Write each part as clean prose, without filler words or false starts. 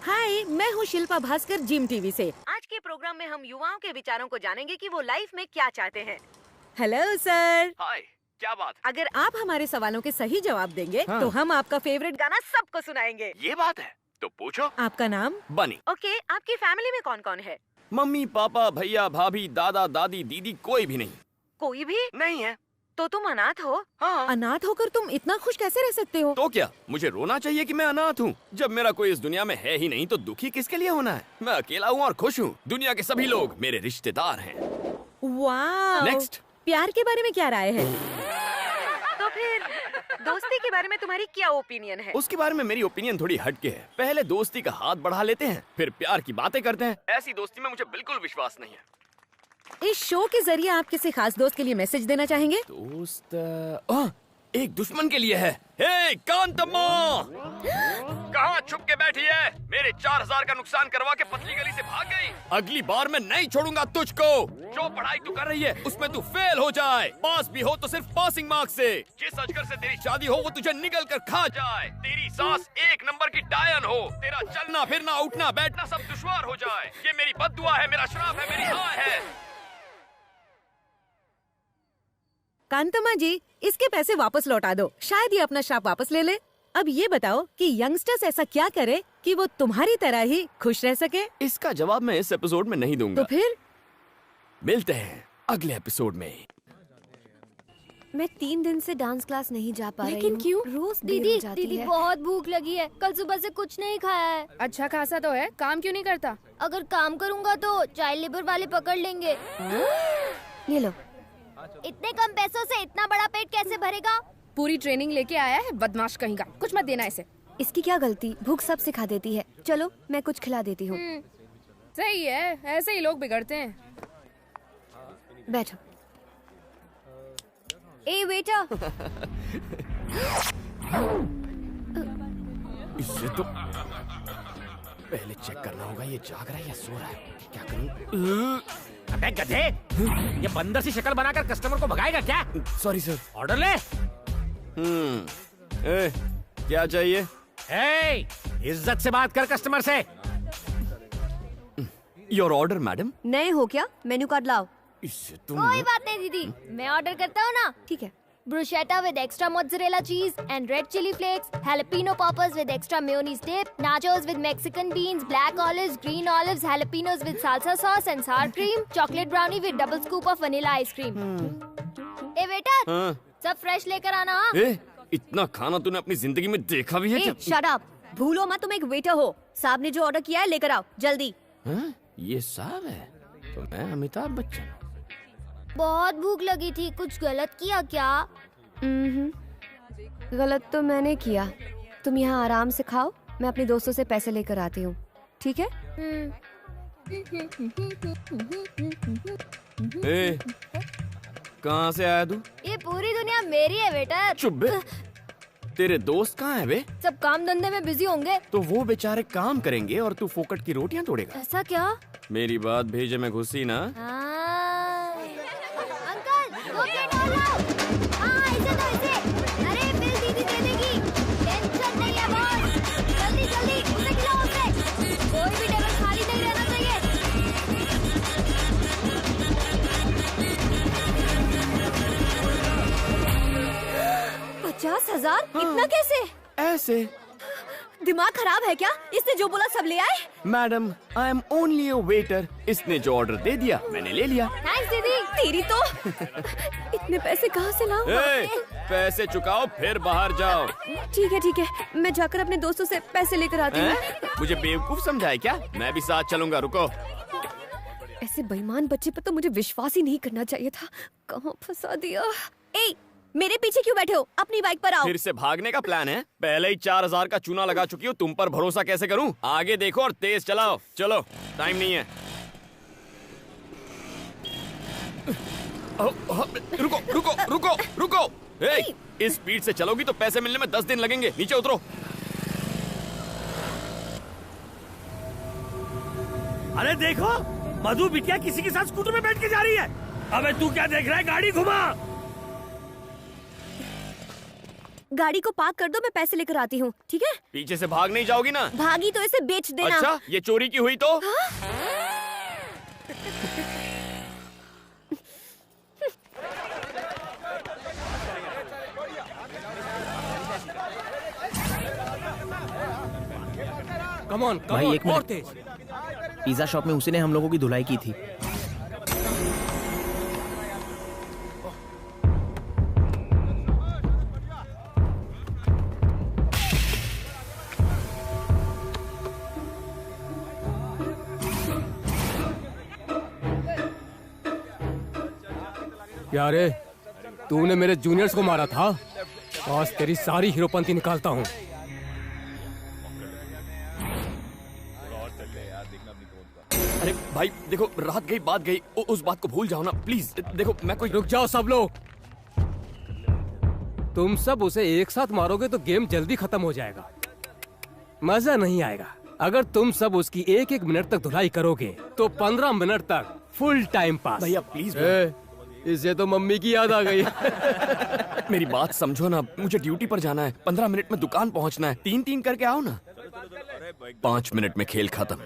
हाय, मैं हूँ Shilpa Bhaskar gym TV से। आज के प्रोग्राम में हम युवाओं के विचारों को जानेंगे कि वो लाइफ में क्या चाहते हैं। Hello sir. हाय, क्या बात? अगर आप हमारे सवालों के सही जवाब देंगे हाँ। तो हम आपका फेवरेट गाना सबको सुनाएंगे। ये बात है, तो पूछो। आपका नाम? बनी। ओके, आपकी फैमिली में कौन कौन है? मम्मी, पापा, भैया, भाभी, दादा, दादी, दीदी, कोई भी नहीं। कोई भी नहीं है। तो तुम अनाथ हो? हाँ। अनाथ होकर तुम इतना खुश कैसे रह सकते हो? तो क्या मुझे रोना चाहिए कि मैं अनाथ हूँ? जब मेरा कोई इस दुनिया में है ही नहीं तो दुखी किसके लिए होना है? मैं अकेला हूँ और खुश हूँ। दुनिया के सभी लोग मेरे रिश्तेदार हैं। वाह। नेक्स्ट। प्यार के बारे में क्या राय है? तो फिर दोस्ती के बारे में तुम्हारी क्या ओपिनियन है? उसके बारे में मेरी ओपिनियन थोड़ी हटके है। पहले दोस्ती का हाथ बढ़ा लेते हैं, फिर प्यार की बातें करते हैं। ऐसी दोस्ती में मुझे बिल्कुल विश्वास नहीं है। इस शो के जरिए आप किसी खास दोस्त के लिए मैसेज देना चाहेंगे? दोस्त एक दुश्मन के लिए है। हे कांतम्मा, कहाँ छुप के बैठी है? मेरे 4000 का नुकसान करवा के पतली गली से भाग गई। अगली बार मैं नहीं छोड़ूंगा तुझको। जो पढ़ाई तू कर रही है उसमें तू फेल हो जाए। पास भी हो तो सिर्फ पासिंग मार्क्स से। जिस अजगर से तेरी शादी हो वो तुझे निगल कर खा जाए। तेरी सास 1 नंबर की डायन हो। तेरा चलना फिरना उठना बैठना सब दुश्वार हो जाए। ये मेरी बद्दुआ है, मेरा श्राप है, मेरी हाय है। कांतम्मा जी, इसके पैसे वापस लौटा दो, शायद ये अपना श्राप वापस ले ले। अब ये बताओ कि यंगस्टर्स ऐसा क्या करे कि वो तुम्हारी तरह ही खुश रह सके? इसका जवाब मैं इस एपिसोड में नहीं दूंगा। तो फिर मिलते हैं अगले एपिसोड में। मैं 3 दिन से डांस क्लास नहीं जा पा रही हूँ। लेकिन क्यों? रोज दीदी बहुत भूख लगी है। कल सुबह से कुछ नहीं खाया है। अच्छा खासा तो है, काम क्यों नहीं करता? अगर काम करूँगा तो चाइल्ड लेबर वाले पकड़ लेंगे। ये लो। इतने कम पैसों से इतना बड़ा पेट कैसे भरेगा? पूरी ट्रेनिंग लेके आया है, बदमाश कहीं का। कुछ मत देना इसे। इसकी क्या गलती, भूख सब सिखा देती है। चलो मैं कुछ खिला देती हूँ। सही है, ऐसे ही लोग बिगड़ते हैं। बैठो। ए बेटा। इससे तो पहले चेक करना होगा ये जाग रहा है या सो रहा है। क्या करूं? अबे गधे, ये बंदर सी शक्ल बनाकर कस्टमर को भगाएगा क्या? Sorry sir. ऑर्डर ले। क्या चाहिए? ए, इज्जत से बात कर कस्टमर से। Your order madam. नए हो क्या? मेन्यू कार्ड लाओ। इससे तुम कोई बात नहीं दीदी, मैं ऑर्डर करता हूँ ना। ठीक है। Bruschetta with extra mozzarella cheese and red chili flakes, jalapeno poppers with extra mayonnaise dip, nachos with Mexican beans, black olives, green olives, jalapenos with salsa sauce and sour cream, chocolate brownie with double scoop of vanilla ice cream. ए बेटा, सब fresh लेकर आना। इतना खाना तूने अपनी जिंदगी में देखा भी है क्या? Shut up. भूलो मत तुम एक वेटर हो। साहब ने जो ऑर्डर किया है लेकर आओ जल्दी। ये साहब है तो मैं अमिताभ बच्चन। बहुत भूख लगी थी, कुछ गलत किया क्या? गलत तो मैंने किया। तुम यहाँ आराम से खाओ, मैं अपने दोस्तों से पैसे लेकर आती हूँ। ठीक है? कहाँ से आया तू? ये पूरी दुनिया मेरी है बेटा। चुप बे। तेरे दोस्त कहाँ है बे? सब काम धंधे में बिजी होंगे। तो वो बेचारे काम करेंगे और तू फोकट की रोटियां तोड़ेगा। ऐसा क्या? मेरी बात भेजे में घुसी ना। अंकल, 2 प्लेट और लाओ। हाँ, इसे दो इसे। अरे बिल दीदी दे देगी। टेंशन नहीं है बॉस। जल्दी जल्दी उसे खिलाओ उसे। कोई भी टेबल खाली नहीं रहना चाहिए। 50,000? इतना कैसे? ऐसे। दिमाग खराब है क्या? इसने जो बोला सब ले आए? Madam, I am only a waiter. इसने जो ऑर्डर दे दिया मैंने ले लिया। थैंक्स दीदी। तेरी तो इतने पैसे कहाँ से लाऊं? पैसे चुकाओ फिर बाहर जाओ। ठीक है, मैं जाकर अपने दोस्तों से पैसे लेकर आती हूँ। मुझे बेवकूफ समझा है क्या? मैं भी साथ चलूंगा, रुको। ऐसे बेईमान बच्चे पर तो मुझे विश्वास ही नहीं करना चाहिए था। कहाँ फंसा दिया? ए, मेरे पीछे क्यों बैठे हो? अपनी बाइक पर आओ। फिर से भागने का प्लान है? पहले ही 4000 का चूना लगा चुकी हूँ, तुम पर भरोसा कैसे करूँ? आगे देखो और तेज चलाओ। चलो, टाइम नहीं है। रुको रुको रुको रुको। इस स्पीड से चलोगी तो पैसे मिलने में 10 दिन लगेंगे। नीचे उतरो। अरे देखो, मधु बिटिया किसी के साथ स्कूटर में बैठ के जा रही है। अबे तू क्या देख रहा है? गाड़ी घुमा। गाड़ी को पार्क कर दो, मैं पैसे लेकर आती हूँ, ठीक है? पीछे से भाग नहीं जाओगी ना? भागी तो इसे बेच देना। अच्छा, ये चोरी की हुई तो? कम ऑन भाई, एक और मिनट। तेज। पिज्जा शॉप में उसी ने हम लोगों की धुलाई की थी। क्या रे, तूने मेरे जूनियर्स को मारा था? आज तेरी सारी हीरोपंती निकालता हूँ। अरे भाई देखो, रात गई बात गई, उस बात को भूल जाओ ना प्लीज। देखो मैं कोई रुक जाओ सब लोग। तुम सब उसे एक साथ मारोगे तो गेम जल्दी खत्म हो जाएगा, मजा नहीं आएगा। अगर तुम सब उसकी एक एक मिनट तक धुलाई करोगे तो 15 मिनट तक फुल टाइम पास। भैया प्लीज। इसे तो मम्मी की याद आ गई। मेरी बात समझो ना, मुझे ड्यूटी पर जाना है, 15 मिनट में दुकान पहुंचना है। 3-3 करके आओ ना। 5 मिनट में खेल खत्म।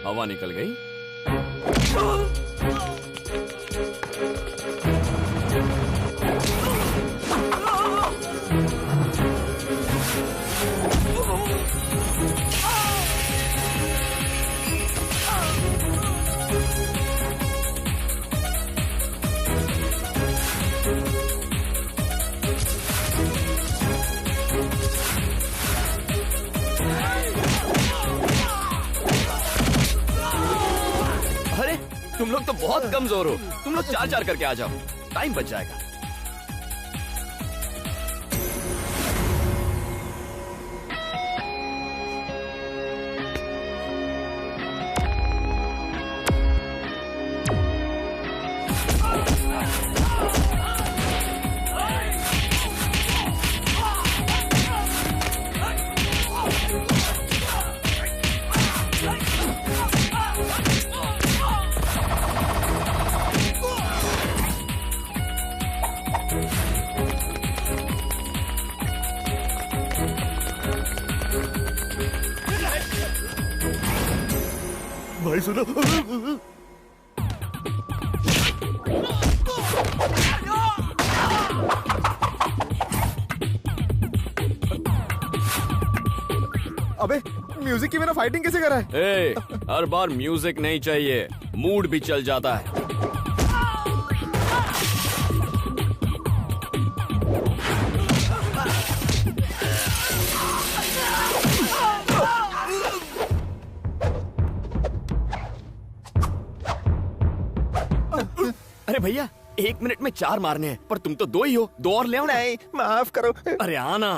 हवा निकल गई। अरे तुम लोग तो बहुत कमजोर हो। तुम लोग 4-4 करके आ जाओ, टाइम बच जाएगा। भाई सुनो, अबे म्यूजिक के बिना फाइटिंग कैसे करा है? ए, हर बार म्यूजिक नहीं चाहिए, मूड भी चल जाता है। अरे भैया, 1 मिनट में 4 मारने हैं, पर तुम तो 2 ही हो। 2 और ले आओ ना। नहीं, माफ करो। अरे आना।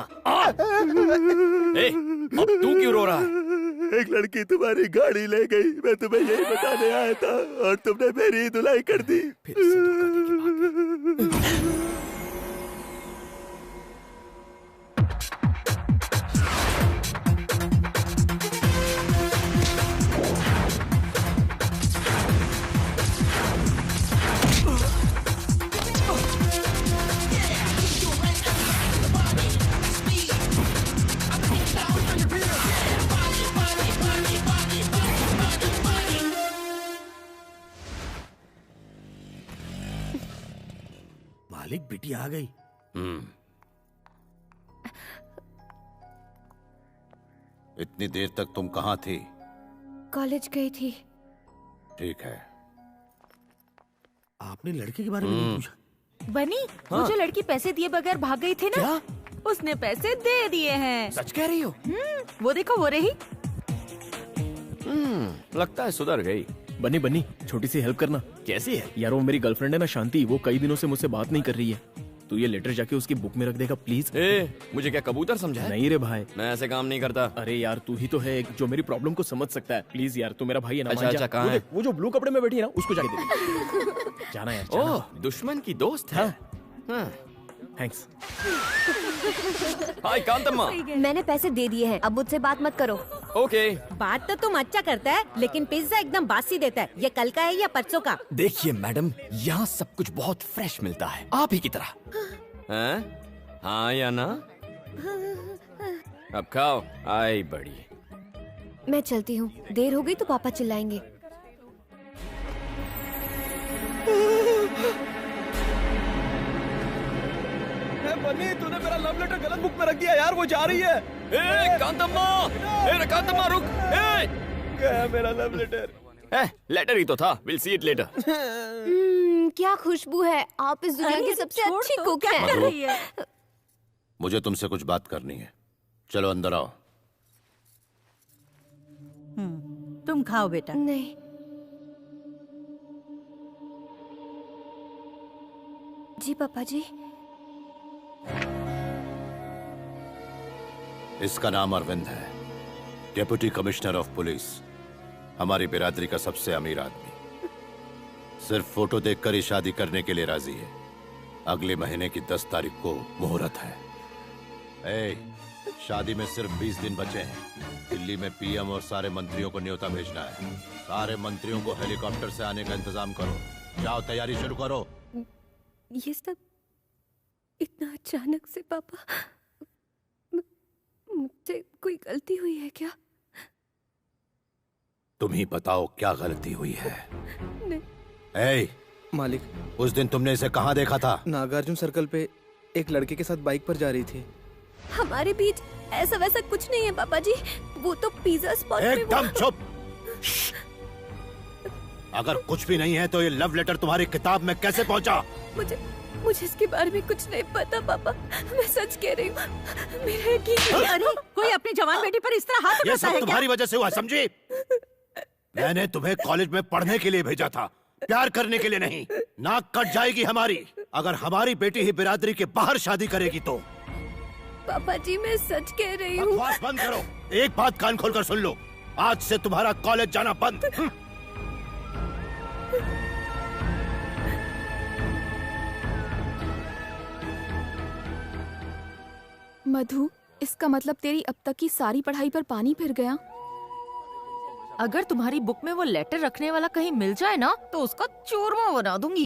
ए, अब तू क्यों रो रहा है? एक लड़की तुम्हारी गाड़ी ले गई, मैं तुम्हें यही बताने आया था और तुमने मेरी धुलाई कर दी। फिर से धोखा की बात। मालिक, बेटी आ गई। इतनी देर तक तुम कहाँ थी? कॉलेज गई थी। ठीक है। आपने लड़के के बारे में नहीं पूछा? बनी, वो जो लड़की पैसे दिए बगैर भाग गई थी ना, क्या? उसने पैसे दे दिए हैं। सच कह रही हो? वो देखो, वो रही। लगता है सुधर गई। बनी बनी, छोटी सी हेल्प करना। कैसी है? यार वो मेरी गर्लफ्रेंड है ना शांति, वो कई दिनों से मुझसे बात नहीं कर रही है। तू ये लेटर जाके उसकी बुक में रख देगा प्लीज। ए, मुझे क्या कबूतर समझा है? नहीं रे भाई। मैं ऐसे काम नहीं करता। अरे यार, तू ही तो है एक जो मेरी प्रॉब्लम को समझ सकता है। प्लीज यार, तू मेरा भाई है ना। अच्छा, मान जा। अच्छा, कहाँ वो है? देख, वो जो ब्लू कपड़े में बैठी है ना, उसको जाके दे। जाना यार, जाना। ओह, दुश्मन की दोस्त है। हाँ। थैंक्स। हाय कांतम्मा। मैंने पैसे दे दिए हैं, अब मुझसे बात मत करो। ओके। बात तो तुम अच्छा करता है, लेकिन पिज्जा एकदम बासी देता है। ये कल का है या परसों का? देखिए मैडम, यहाँ सब कुछ बहुत फ्रेश मिलता है, आप ही की तरह। हैं? हाँ या ना? अब खाओ। आई बड़ी। मैं चलती हूँ, देर हो गई तो पापा चिल्लाएंगे। बन्नी, तूने मेरा लव लेटर गलत बुक में रख दिया यार, वो जा रही है। ए कांतम्मा, ए कांतम्मा रुक। ए गया मेरा लव लेटर। लेटर ही तो था। Will see it later. क्या खुशबू है, आप इस दुनिया की सबसे अच्छी कुक हैं। मुझे तुमसे कुछ बात करनी है, चलो अंदर आओ। तुम खाओ बेटा। नहीं, जी पापा जी। इसका नाम अरविंद है, डेप्यूटी कमिश्नर ऑफ पुलिस, हमारी बिरादरी का सबसे अमीर आदमी। सिर्फ फोटो देखकर ही शादी करने के लिए राजी है। अगले महीने की 10 तारीख को मुहूर्त है। शादी में सिर्फ 20 दिन बचे हैं। दिल्ली में पीएम और सारे मंत्रियों को न्योता भेजना है। सारे मंत्रियों को हेलीकॉप्टर से आने का इंतजाम करो। जाओ, तैयारी शुरू करो। ये सब इतना अचानक से पापा, मुझसे कोई गलती हुई है क्या? तुम ही बताओ क्या गलती हुई है। नहीं। मालिक, उस दिन तुमने इसे कहाँ देखा था? नागार्जुन सर्कल पे एक लड़के के साथ बाइक पर जा रही थी। हमारे बीच ऐसा वैसा कुछ नहीं है पापा जी, वो तो पिज्जा स्पॉट पे एकदम चुप। अगर कुछ भी नहीं है तो ये लव लेटर तुम्हारी किताब में कैसे पहुंचा? मुझे इसके बारे में कुछ नहीं पता पापा, मैं सच कह रही हूँ। मेरा यकीन। अरे कोई अपनी जवान बेटी पर इस तरह हाथ ये उठाता सब है तुम्हारी वजह से हुआ, समझी? मैंने तुम्हें कॉलेज में पढ़ने के लिए भेजा था, प्यार करने के लिए नहीं। नाक कट जाएगी हमारी अगर हमारी बेटी ही बिरादरी के बाहर शादी करेगी तो। पापा जी मैं सच कह रही हूँ। बकवास बंद करो। एक बात कान खोलकर सुन लो, आज से तुम्हारा कॉलेज जाना बंद। मधु, इसका मतलब तेरी अब तक की सारी पढ़ाई पर पानी फिर गया। अगर तुम्हारी बुक में वो लेटर रखने वाला कहीं मिल जाए ना तो उसका चूरमा बना दूंगी।